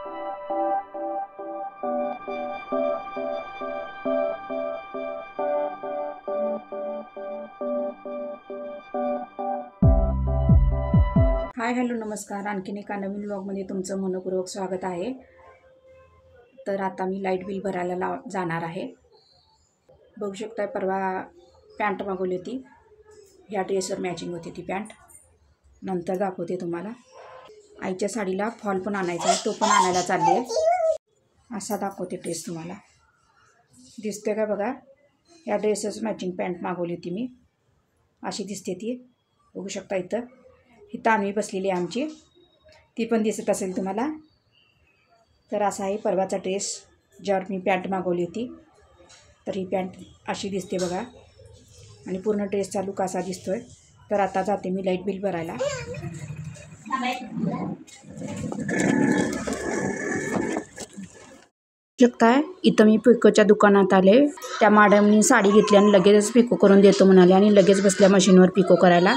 Hi hello नमस्कार. आणखीन एका नवीन व्लॉगमध्ये तुमचं मनपूर्वक स्वागत आहे. तर आता मी लाईट बिल भरायला जाणार आहे. बघू शकता परवा पॅन्ट मागवली होती, ह्या ड्रेसवर मॅचिंग होती ती पॅन्ट. नंतर दाखवते तुम्हाला. आईच्या साडीला फॉल पण आणायचा आहे, तो पण आणायला चालली आहे. असा दाखवते ड्रेस तुम्हाला. दिसते का बघा, ह्या ड्रेसच मॅचिंग पॅन्ट मागवली होती मी. अशी दिसते ती, बघू शकता. ही तानवी बसलेली आहे आमची, ती पण दिसत असेल तुम्हाला. तर असा आहे परवाचा ड्रेस ज्यावर मी पॅन्ट मागवली होती. तर ही पॅन्ट अशी दिसते बघा, आणि पूर्ण ड्रेसचा लुक असा दिसतोय. तर आता जाते मी लाईट बिल भरायला. शकताय इथं मी पिकोच्या दुकानात आले. त्या मॅडमनी साडी घेतली आणि लगेचच पिको करून देतो म्हणाले, आणि लगेच बसल्या मशीनवर पिको करायला.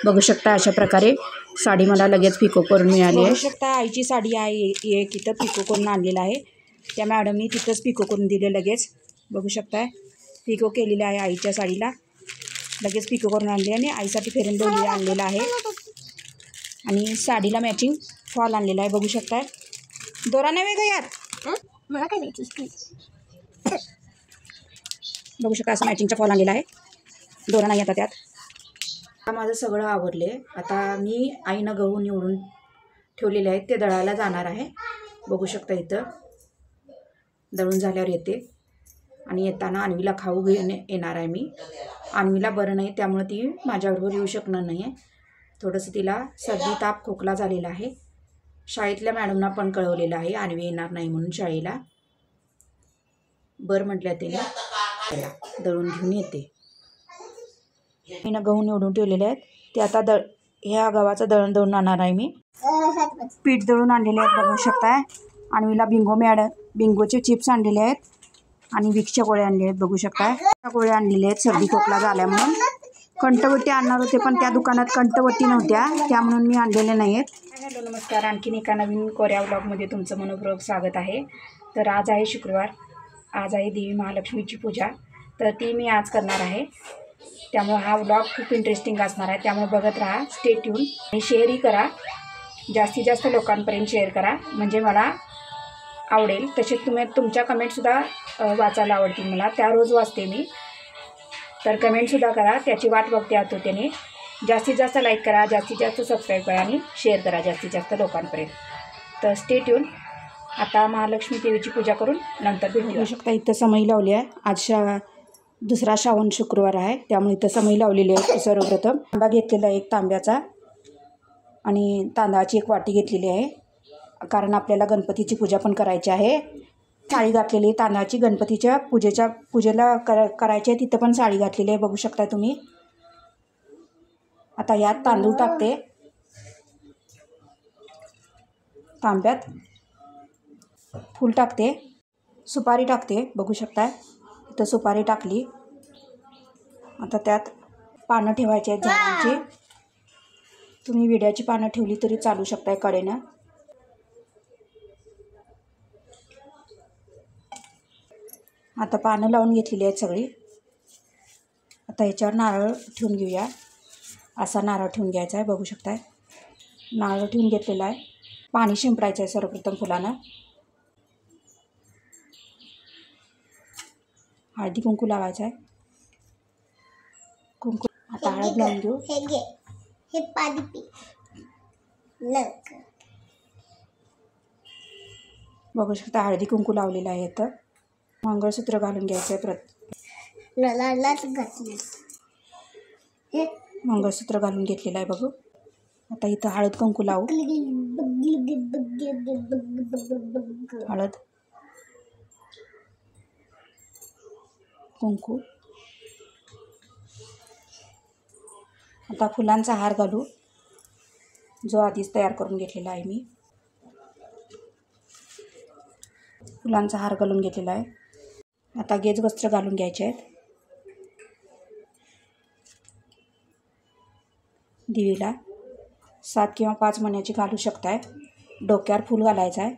बघू शकता अशा प्रकारे साडी मला लगेच पिको करून मिळाली आहे. बघू शकता आईची साडी आहे, एक इथं पिको करून आणलेलं आहे. त्या मॅडमनी तिथंच पिको करून दिले लगेच. बघू शकताय पिको केलेलं आहे आईच्या साडीला, लगेच पिको करून आणले. आणि आईसाठी फेरन देवली आणलेला आहे, आणि साडीला मॅचिंग फॉल आणलेला आहे. बघू शकताय. दोरा नाही का यात, मला काय माहिती. बघू शकता असं मॅचिंगचा फॉल आणलेला आहे. दोरा नाही आता त्यात. माझं सगळं आवरले. आता मी आईनं गहू निवडून ठेवलेले आहेत, ते दळायला जाणार आहे. बघू शकता इथं दळून झाल्यावर येते. आणि येताना अन्वीला खाऊ घेऊन येणार आहे मी. अन्वीला बरं नाही, त्यामुळे ती माझ्याबरोबर येऊ शकणार नाही आहे. थोडंसं तिला सर्दी ताप खोकला झालेला आहे. शाळेतल्या मॅडमना पण कळवलेलं आहे अन्वी येणार नाही म्हणून शाळेला. बरं म्हटल्या तिने, दळून घेऊन येते. मी गहू निवडून ठेवलेले आहेत, ते आता ह्या गव्हाचं दळण दळून आणणार आहे मी. पीठ दळून आणलेले आहेत. बघू शकताय. अन्वीला बिंगोचे चिप्स आणलेले आहेत, आणि विक्सच्या गोळ्या आणलेल्या आहेत. बघू शकताय गोळ्या आणलेल्या आहेत सर्दी खोकला झाल्या म्हणून. कंठवटी आणणार होते, पण त्या दुकानात कंठवटी नव्हत्या, त्या म्हणून मी आणलेले नाही आहेत. हॅलो नमस्कार. आणखीन एका नवीन कोऱ्या व्लॉगमध्ये तुमचं मनपूर्वक स्वागत आहे. तर आज आहे शुक्रवार, आज आहे देवी महालक्ष्मीची पूजा. तर ती मी आज करणार आहे, त्यामुळे हा व्लॉग खूप इंटरेस्टिंग असणार आहे. त्यामुळे बघत राहा, स्टे ट्यून. आणि शेअरही करा, जास्तीत जास्त लोकांपर्यंत शेअर करा, म्हणजे मला आवडेल. तसेच तुमच्या कमेंटसुद्धा वाचायला आवडतील मला, त्या रोज वाचते मी. तर कमेंटसुद्धा करा, त्याची वाट बघते आतुरतेने. जास्तीत जास्त लाईक करा, जास्तीत जास्त सबस्क्राईब करा, आणि शेअर करा जास्तीत जास्त लोकांपर्यंत. तर स्टे ट्यून. आता महालक्ष्मी देवीची पूजा करून नंतर भेटू शकता. इथं समई लावली आहे. आज दुसरा श्रावण शुक्रवार आहे, त्यामुळे इथं समई लावलेली आहे. सर्वप्रथम तांबा घेतलेला आहे, एक तांब्याचा, आणि तांदळाची एक वाटी घेतलेली आहे, कारण आपल्याला गणपतीची पूजा पण करायची आहे. साडी घातलेली आहे तांदळाची, गणपतीच्या पूजेला करायची आहे, तिथं पण साडी घातलेली आहे. बघू शकता तुम्ही. आता यात तांदूळ टाकते तांब्यात, फूल टाकते, सुपारी टाकते. बघू शकता इथं सुपारी टाकली. आता त्यात पानं ठेवायची आहेत झाडांची. तुम्ही विड्याची पानं ठेवली तरी चालू शकताय कडेनं. आता पानं लावून घेतलेली आहेत सगळी. आता ह्याच्यावर नारळ ठेवून घेऊया. असा नारळ ठेवून घ्यायचा आहे. बघू शकताय नारळ ठेवून घेतलेला आहे. पाणी शिंपडायचं आहे सर्वप्रथम फुलानं. हळदी कुंकू लावायचं आहे. कुंकू आता हळद लावून घेऊ. हे पाणी पी. बघू शकता हळदी कुंकू लावलेलं आहे. इथं मंगळसूत्र घालून घ्यायचं आहे. मंगळसूत्र घालून घेतलेलं आहे. बघू आता इथं हळद कुंकू लावू. हळद कुंकू. आता फुलांचा हार घालू, जो आधीच तयार करून घेतलेला आहे मी. फुलांचा हार घालून घेतलेला आहे. आता गेज वस्त्र घालून घ्यायचे आहेत. दिवीला 7 किंवा 5 मण्याची घालू शकताय. डोक्यावर फूल घालायचं आहे.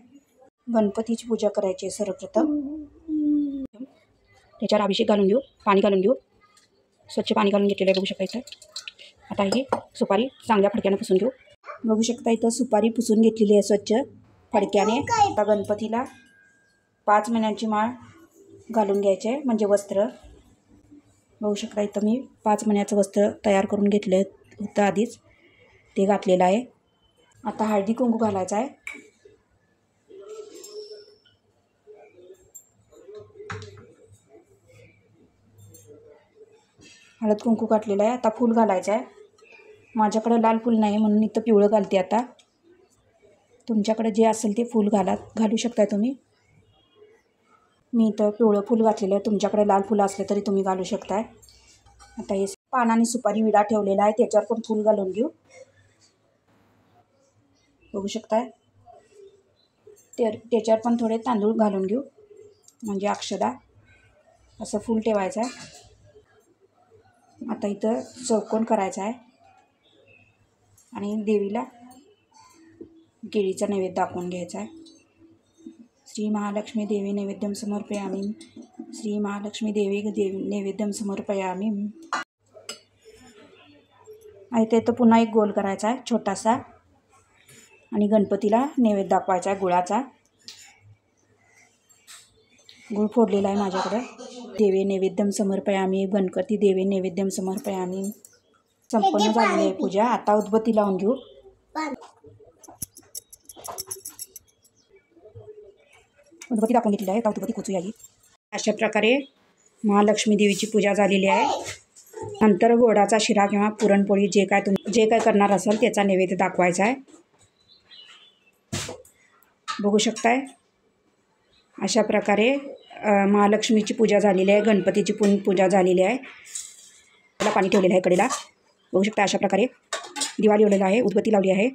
गणपतीची पूजा करायची आहे सर्वप्रथम. त्याच्यावर अभिषेक घालून घेऊ, पाणी घालून घेऊ. स्वच्छ पाणी घालून घेतलेलं आहे बघू शकता इथं. आता ही सुपारी चांगल्या फडक्यानं पुसून घेऊ. बघू शकता इथं सुपारी पुसून घेतलेली आहे स्वच्छ फडक्याने. आता गणपतीला 5 महिन्यांची माळ घालून घ्यायचे आहे, म्हणजे वस्त्र. बघू शकता इथं मी 5 महिन्याचं वस्त्र तयार करून घेतलं होतं आधीच, ते घातलेलं आहे. आता हळदी कुंकू घालायचं आहे. हळद कुंकू घातलेलं आहे. आता फूल घालायचं आहे. माझ्याकडे लाल फूल नाही म्हणून इथं पिवळं घालते. आता तुमच्याकडे जे असेल ते फूल घालू शकताय तुम्ही. मी इथं पिवळं फूल घातलेलं आहे. तुमच्याकडे लाल फुलं असले तरी तुम्ही घालू शकताय. आता हे पान आणि सुपारी विडा ठेवलेला आहे, त्याच्यावर पण फूल घालून घेऊ. बघू शकताय त्याच्यावर पण थोडे तांदूळ घालून घेऊ, म्हणजे अक्षदा. असं फूल ठेवायचं आहे. आता इथं चौकोन करायचा आहे आणि देवीला केळीचा नैवेद्य दाखवून घ्यायचा आहे. श्री महालक्ष्मी देवी नैवेद्यम समर्पयामी. श्री महालक्ष्मी देवी नैवेद्यम समर्पयामी. इथे इथं पुन्हा एक गोल करायचा आहे छोटासा आणि गणपतीला नैवेद्य दाखवायचा आहे गुळाचा. गुळ फोडलेला आहे माझ्याकडं. देवी नैवेद्यम समर्पयामी. गणपती देवी नैवेद्यम समर्पयामी. संपन्न झालेली आहे पूजा. आता उदबत्ती लावून घेऊ. उदबत्ती दाखवून घेतलेली आहे. आता उदबत्ती कोचू यावी. अशा प्रकारे महालक्ष्मी देवीची पूजा झालेली आहे. नंतर गोडाचा शिरा किंवा पुरणपोळी जे काय करणार असाल त्याचा नैवेद्य दाखवायचा आहे. बघू शकताय अशा प्रकारे महालक्ष्मीची पूजा झालेली आहे. गणपतीची पूजा झालेली आहे. त्याला पाणी ठेवलेलं आहे कडेला. बघू शकता अशा प्रकारे दिवा लावलेला आहे, उदबत्ती लावली आहे,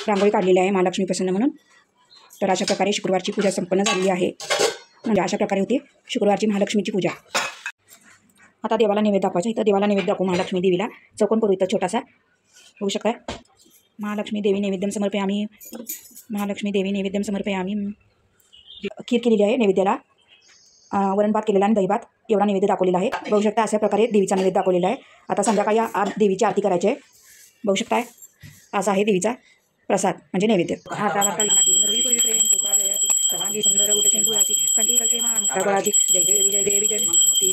रांगोळी काढलेली आहे महालक्ष्मी प्रसन्न म्हणून. तर अशा प्रकारे शुक्रवारची पूजा संपन्न झालेली आहे. म्हणजे अशा प्रकारे होती शुक्रवारची महालक्ष्मीची पूजा. आता देवाला नैवेद्य दाखवायचा. इथं देवाला नैवेद्य दाखवू महालक्ष्मी देवीला. चौकोन करू इथं छोटासा. बघू शकताय महालक्ष्मी देवी नैवेद्यम समर्पयामी. महालक्ष्मी देवी नैवेद्यम समर्पयामी. खीर केलेली आहे नैवेद्याला. वरण भात केलेला आणि दही भात एवढा नैवेद्य दाखवलेला आहे. बघू शकता अशा प्रकारे देवीचा नैवेद्य दाखवलेला आहे. आता संध्याकाळी देवीची आरती करायची आहे. बघू शकताय असा आहे देवीचा प्रसाद म्हणजे नैवेद्य.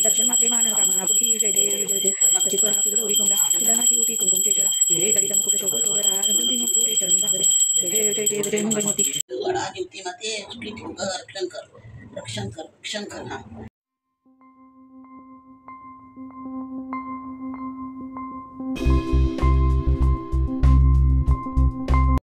दर्शन मात्रे मान कामनापुटी जय देवी जय देव गौरी कुंडा शिलानाची कुंकुम केशर हे दलितम कुट शोभत वरा रंगदिनो पुरे चरणी भागरे जय जय देव जय मंगलमूर्ती. वडा ज्योती माते रक्षण कर